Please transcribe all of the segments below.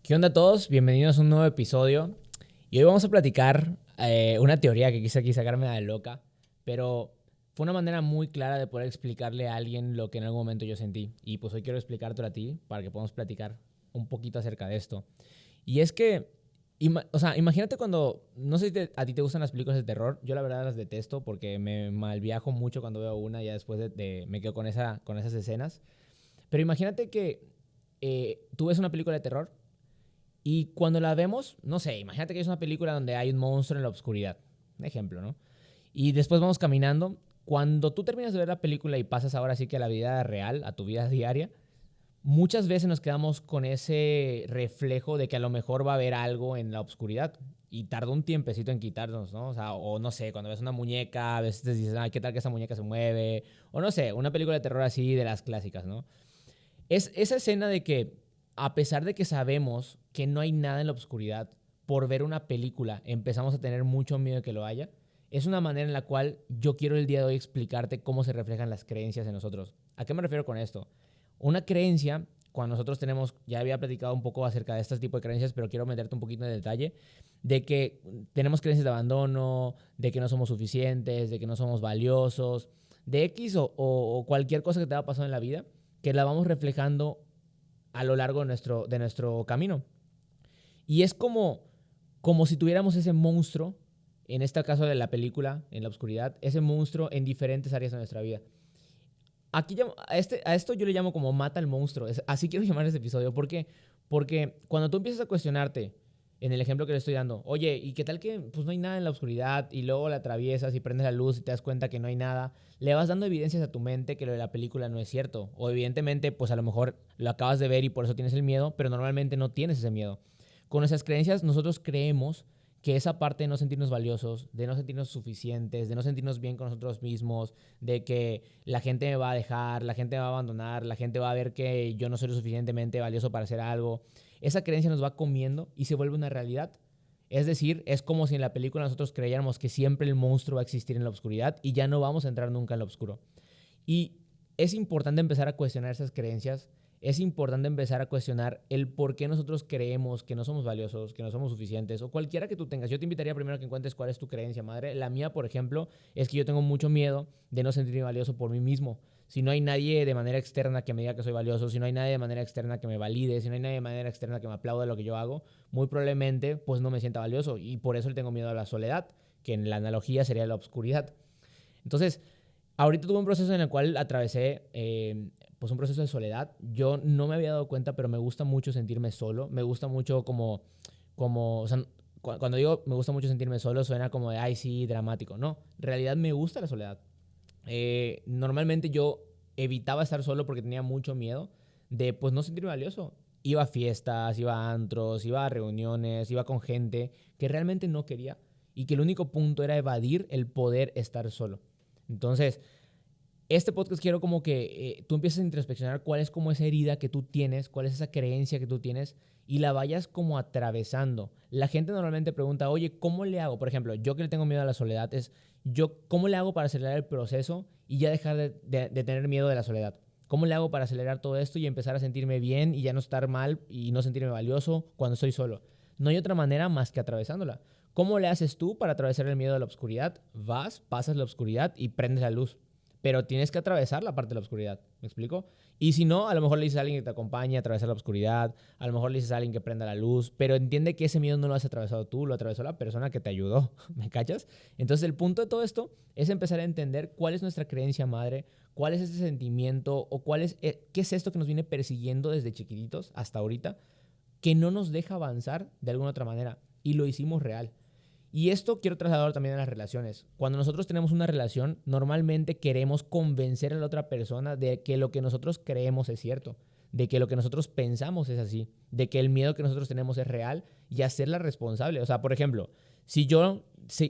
¿Qué onda a todos? Bienvenidos a un nuevo episodio. Y hoy vamos a platicar una teoría que quise aquí sacarme de loca, pero fue una manera muy clara de poder explicarle a alguien lo que en algún momento yo sentí. Y pues hoy quiero explicártelo a ti para que podamos platicar un poquito acerca de esto. Y es que, imagínate cuando, no sé si a ti te gustan las películas de terror, yo la verdad las detesto porque me malviajo mucho cuando veo una y ya después me quedo con esas escenas. Pero imagínate que tú ves una película de terror y cuando la vemos, no sé, imagínate que es una película donde hay un monstruo en la oscuridad. Un ejemplo, ¿no? Y después vamos caminando. Cuando tú terminas de ver la película y pasas ahora sí que a la vida real, a tu vida diaria, muchas veces nos quedamos con ese reflejo de que a lo mejor va a haber algo en la oscuridad. Y tarda un tiempecito en quitarnos, ¿no? O sea, o no sé, cuando ves una muñeca, a veces te dices, ay, ¿qué tal que esa muñeca se mueve? O no sé, una película de terror así de las clásicas, ¿no? Es esa escena de que, a pesar de que sabemos que no hay nada en la oscuridad, por ver una película empezamos a tener mucho miedo de que lo haya, es una manera en la cual yo quiero el día de hoy explicarte cómo se reflejan las creencias en nosotros. ¿A qué me refiero con esto? Una creencia, cuando nosotros tenemos, ya había platicado un poco acerca de este tipo de creencias, pero quiero meterte un poquito en detalle, de que tenemos creencias de abandono, de que no somos suficientes, de que no somos valiosos, de X o cualquier cosa que te haya pasado en la vida, que la vamos reflejando a lo largo de nuestro camino. Y es como si tuviéramos ese monstruo, en este caso de la película, en la oscuridad, ese monstruo en diferentes áreas de nuestra vida. Aquí a esto yo le llamo como mata al monstruo. Así quiero llamar este episodio. ¿Por qué? Porque cuando tú empiezas a cuestionarte, en el ejemplo que le estoy dando, oye, ¿y qué tal que pues no hay nada en la oscuridad y luego la atraviesas y prendes la luz y te das cuenta que no hay nada? Le vas dando evidencias a tu mente que lo de la película no es cierto. O evidentemente, pues a lo mejor lo acabas de ver y por eso tienes el miedo, pero normalmente no tienes ese miedo. Con esas creencias nosotros creemos que esa parte de no sentirnos valiosos, de no sentirnos suficientes, de no sentirnos bien con nosotros mismos, de que la gente me va a dejar, la gente me va a abandonar, la gente va a ver que yo no soy lo suficientemente valioso para hacer algo, esa creencia nos va comiendo y se vuelve una realidad. Es decir, es como si en la película nosotros creyéramos que siempre el monstruo va a existir en la oscuridad y ya no vamos a entrar nunca en lo oscuro. Y es importante empezar a cuestionar esas creencias. Es importante empezar a cuestionar el por qué nosotros creemos que no somos valiosos, que no somos suficientes, o cualquiera que tú tengas. Yo te invitaría primero a que encuentres cuál es tu creencia, madre. La mía, por ejemplo, es que yo tengo mucho miedo de no sentirme valioso por mí mismo. Si no hay nadie de manera externa que me diga que soy valioso, si no hay nadie de manera externa que me valide, si no hay nadie de manera externa que me aplaude lo que yo hago, muy probablemente pues no me sienta valioso. Y por eso le tengo miedo a la soledad, que en la analogía sería la oscuridad. Entonces, ahorita tuve un proceso en el cual atravesé pues un proceso de soledad. Yo no me había dado cuenta, pero me gusta mucho sentirme solo. Me gusta mucho o sea, cuando digo me gusta mucho sentirme solo, suena como de, ay, sí, dramático. No, en realidad me gusta la soledad. Normalmente yo evitaba estar solo porque tenía mucho miedo de, pues, no sentirme valioso. Iba a fiestas, iba a antros, iba a reuniones, iba con gente que realmente no quería y que el único punto era evadir el poder estar solo. Entonces, este podcast quiero como que tú empieces a introspeccionar cuál es como esa herida que tú tienes, cuál es esa creencia que tú tienes y la vayas como atravesando. La gente normalmente pregunta, oye, ¿cómo le hago? Por ejemplo, yo que le tengo miedo a la soledad, ¿cómo le hago para acelerar el proceso y ya dejar de tener miedo de la soledad? ¿Cómo le hago para acelerar todo esto y empezar a sentirme bien y ya no estar mal y no sentirme valioso cuando estoy solo? No hay otra manera más que atravesándola. ¿Cómo le haces tú para atravesar el miedo de la oscuridad? Vas, pasas la oscuridad y prendes la luz, pero tienes que atravesar la parte de la oscuridad, ¿me explico? Y si no, a lo mejor le dices a alguien que te acompañe a atravesar la oscuridad, a lo mejor le dices a alguien que prenda la luz, pero entiende que ese miedo no lo has atravesado tú, lo atravesó la persona que te ayudó, ¿me cachas? Entonces el punto de todo esto es empezar a entender cuál es nuestra creencia madre, cuál es ese sentimiento o qué es esto que nos viene persiguiendo desde chiquititos hasta ahorita, que no nos deja avanzar de alguna otra manera y lo hicimos real. Y esto quiero trasladar también a las relaciones. Cuando nosotros tenemos una relación, normalmente queremos convencer a la otra persona de que lo que nosotros creemos es cierto, de que lo que nosotros pensamos es así, de que el miedo que nosotros tenemos es real y hacerla responsable. O sea, por ejemplo,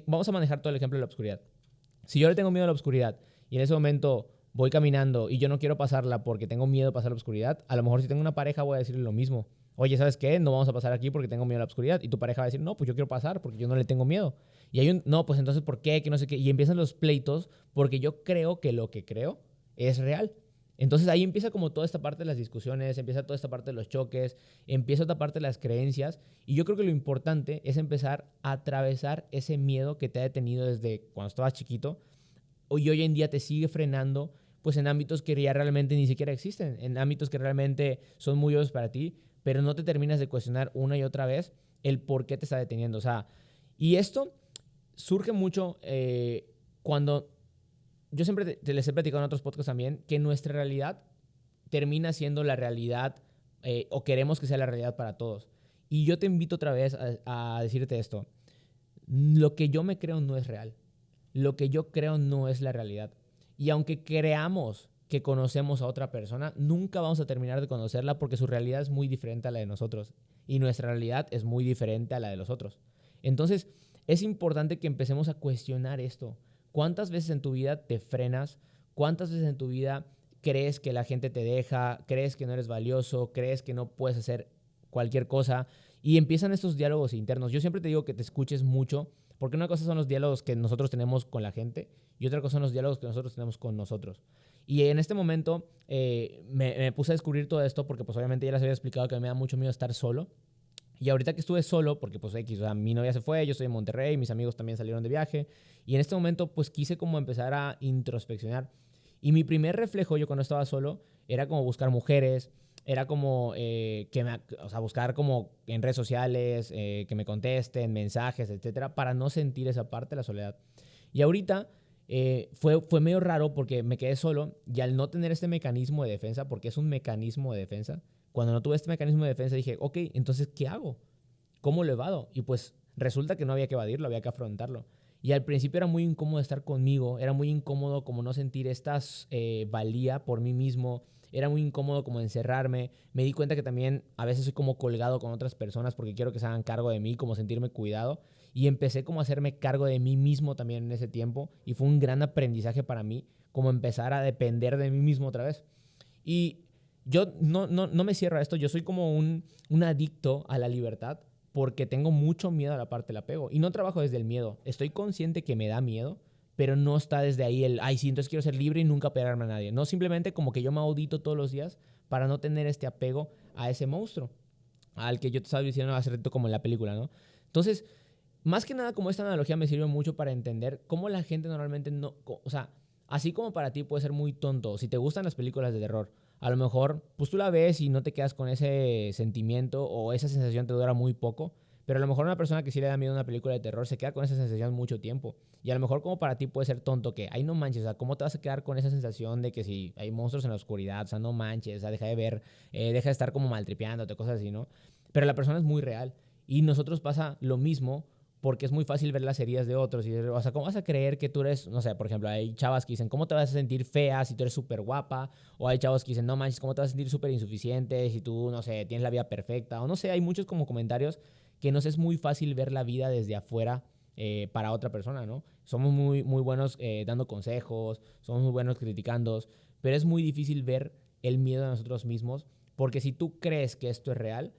vamos a manejar todo el ejemplo de la oscuridad. Si yo le tengo miedo a la oscuridad y en ese momento voy caminando y yo no quiero pasarla porque tengo miedo de pasar la oscuridad, a lo mejor si tengo una pareja voy a decirle lo mismo. Oye, ¿sabes qué? No vamos a pasar aquí porque tengo miedo a la oscuridad. Y tu pareja va a decir, no, pues yo quiero pasar porque yo no le tengo miedo. Y no, pues entonces, ¿por qué? Que no sé qué. Y empiezan los pleitos porque yo creo que lo que creo es real. Entonces ahí empieza como toda esta parte de las discusiones, empieza toda esta parte de los choques, empieza otra parte de las creencias. Y yo creo que lo importante es empezar a atravesar ese miedo que te ha detenido desde cuando estabas chiquito y hoy en día te sigue frenando pues en ámbitos que ya realmente ni siquiera existen, en ámbitos que realmente son muy obvios para ti, pero no te terminas de cuestionar una y otra vez el por qué te está deteniendo. O sea, y esto surge mucho cuando yo siempre les he platicado en otros podcasts también que nuestra realidad termina siendo la realidad o queremos que sea la realidad para todos. Y yo te invito otra vez a decirte esto. Lo que yo me creo no es real. Lo que yo creo no es la realidad. Y aunque creamos que conocemos a otra persona, nunca vamos a terminar de conocerla porque su realidad es muy diferente a la de nosotros. Y nuestra realidad es muy diferente a la de los otros. Entonces, es importante que empecemos a cuestionar esto. ¿Cuántas veces en tu vida te frenas? ¿Cuántas veces en tu vida crees que la gente te deja? ¿Crees que no eres valioso? ¿Crees que no puedes hacer cualquier cosa? Y empiezan estos diálogos internos. Yo siempre te digo que te escuches mucho, porque una cosa son los diálogos que nosotros tenemos con la gente y otra cosa son los diálogos que nosotros tenemos con nosotros. Y en este momento me puse a descubrir todo esto porque pues obviamente ya les había explicado que me da mucho miedo estar solo. Y ahorita que estuve solo, porque pues X, o sea, mi novia se fue, yo estoy en Monterrey, mis amigos también salieron de viaje. Y en este momento pues quise como empezar a introspeccionar. Y mi primer reflejo yo cuando estaba solo era como buscar mujeres, era como o sea, buscar como en redes sociales, que me contesten, mensajes, etcétera, para no sentir esa parte de la soledad. Y ahorita fue medio raro porque me quedé solo y al no tener este mecanismo de defensa, porque es un mecanismo de defensa, cuando no tuve este mecanismo de defensa dije, ok, entonces, ¿qué hago? ¿Cómo lo evado? Y pues resulta que no había que evadirlo, había que afrontarlo. Y al principio era muy incómodo estar conmigo, era muy incómodo como no sentir esta valía por mí mismo, era muy incómodo como encerrarme. Me di cuenta que también a veces soy como colgado con otras personas porque quiero que se hagan cargo de mí, como sentirme cuidado. Y empecé como a hacerme cargo de mí mismo también en ese tiempo. Y fue un gran aprendizaje para mí, como empezar a depender de mí mismo otra vez. Y yo no me cierro a esto, yo soy como un adicto a la libertad porque tengo mucho miedo a la parte del apego. Y no trabajo desde el miedo. Estoy consciente que me da miedo, pero no está desde ahí el, ay, sí, entonces quiero ser libre y nunca pegarme a nadie. No, simplemente como que yo me audito todos los días para no tener este apego a ese monstruo, al que yo te estaba diciendo hace rato como en la película, ¿no? Entonces, más que nada como esta analogía me sirve mucho para entender cómo la gente normalmente no, o sea, así como para ti puede ser muy tonto, si te gustan las películas de terror, a lo mejor pues tú la ves y no te quedas con ese sentimiento o esa sensación te dura muy poco, pero a lo mejor una persona que sí le da miedo a una película de terror se queda con esa sensación mucho tiempo. Y a lo mejor como para ti puede ser tonto que, ay no manches, o sea, ¿cómo te vas a quedar con esa sensación de que si hay monstruos en la oscuridad, o sea, no manches, o sea, deja de ver, deja de estar como maltripeándote, cosas así, ¿no? Pero la persona es muy real. Y nosotros pasa lo mismo porque es muy fácil ver las heridas de otros. Y, o sea, ¿cómo vas a creer que tú eres, no sé, por ejemplo, hay chavas que dicen, ¿cómo te vas a sentir fea si tú eres súper guapa? O hay chavos que dicen, no manches, ¿cómo te vas a sentir súper insuficiente si tú, no sé, tienes la vida perfecta? O no sé, hay muchos como comentarios que nos es muy fácil ver la vida desde afuera para otra persona, ¿no? Somos muy buenos dando consejos, somos muy buenos criticando, pero es muy difícil ver el miedo a nosotros mismos, porque si tú crees que esto es real,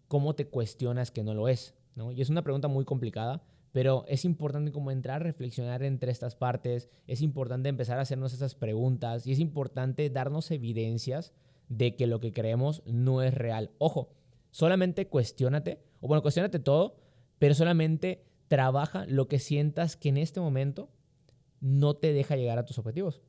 ¿cómo te cuestionas que no lo es? ¿No? Y es una pregunta muy complicada, pero es importante como entrar a reflexionar entre estas partes, es importante empezar a hacernos esas preguntas y es importante darnos evidencias de que lo que creemos no es real. Ojo, solamente cuestiónate, o bueno, cuestiónate todo, pero solamente trabaja lo que sientas que en este momento no te deja llegar a tus objetivos.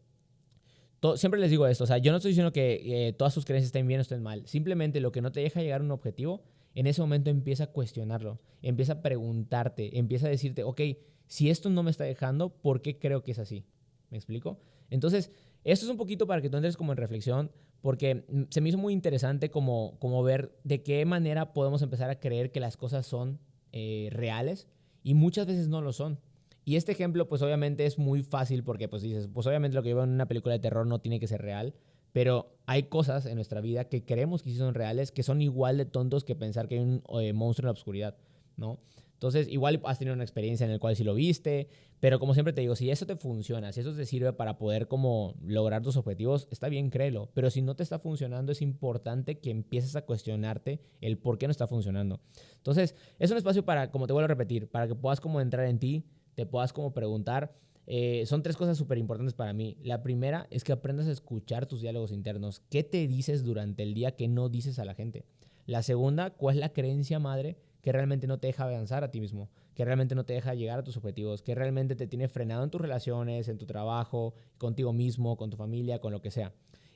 Siempre les digo esto, o sea, yo no estoy diciendo que todas sus creencias estén bien o estén mal, simplemente lo que no te deja llegar a un objetivo, en ese momento empieza a cuestionarlo, empieza a preguntarte, empieza a decirte, ok, si esto no me está dejando, ¿por qué creo que es así? ¿Me explico? Entonces, esto es un poquito para que tú entres como en reflexión, porque se me hizo muy interesante como ver de qué manera podemos empezar a creer que las cosas son reales y muchas veces no lo son. Y este ejemplo, pues obviamente es muy fácil porque, pues dices, pues obviamente lo que yo veo en una película de terror no tiene que ser real, pero hay cosas en nuestra vida que creemos que sí son reales, que son igual de tontos que pensar que hay un monstruo en la oscuridad, ¿no? Entonces, igual has tenido una experiencia en la cual sí lo viste, pero como siempre te digo, si eso te funciona, si eso te sirve para poder como lograr tus objetivos, está bien, créelo. Pero si no te está funcionando, es importante que empieces a cuestionarte el por qué no está funcionando. Entonces, es un espacio para, como te vuelvo a repetir, para que puedas como entrar en ti, te puedas como preguntar Son tres cosas súper importantes para mí. La primera es que aprendas a escuchar tus diálogos internos. ¿Qué te dices durante el día que no dices a la gente? La segunda, ¿cuál es la creencia madre que realmente no te deja avanzar a ti mismo? Que realmente no te deja llegar a tus objetivos, que realmente te tiene frenado en tus relaciones, en tu trabajo, contigo mismo, con tu familia, con lo que sea.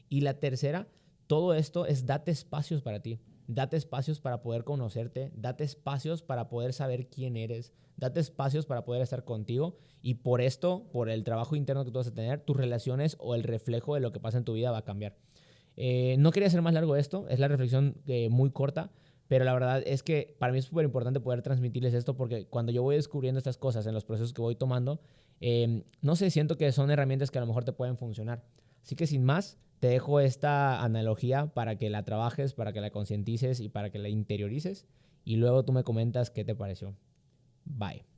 Y la tercera, todo esto es date espacios para ti. Date espacios para poder conocerte, date espacios para poder saber quién eres, date espacios para poder estar contigo y por esto, por el trabajo interno que tú vas a tener, tus relaciones o el reflejo de lo que pasa en tu vida va a cambiar. No quería hacer más largo esto, es la reflexión muy corta, pero la verdad es que para mí es súper importante poder transmitirles esto porque cuando yo voy descubriendo estas cosas en los procesos que voy tomando, no sé, siento que son herramientas que a lo mejor te pueden funcionar. Así que sin más, te dejo esta analogía para que la trabajes, para que la concientices y para que la interiorices y luego tú me comentas qué te pareció. Bye.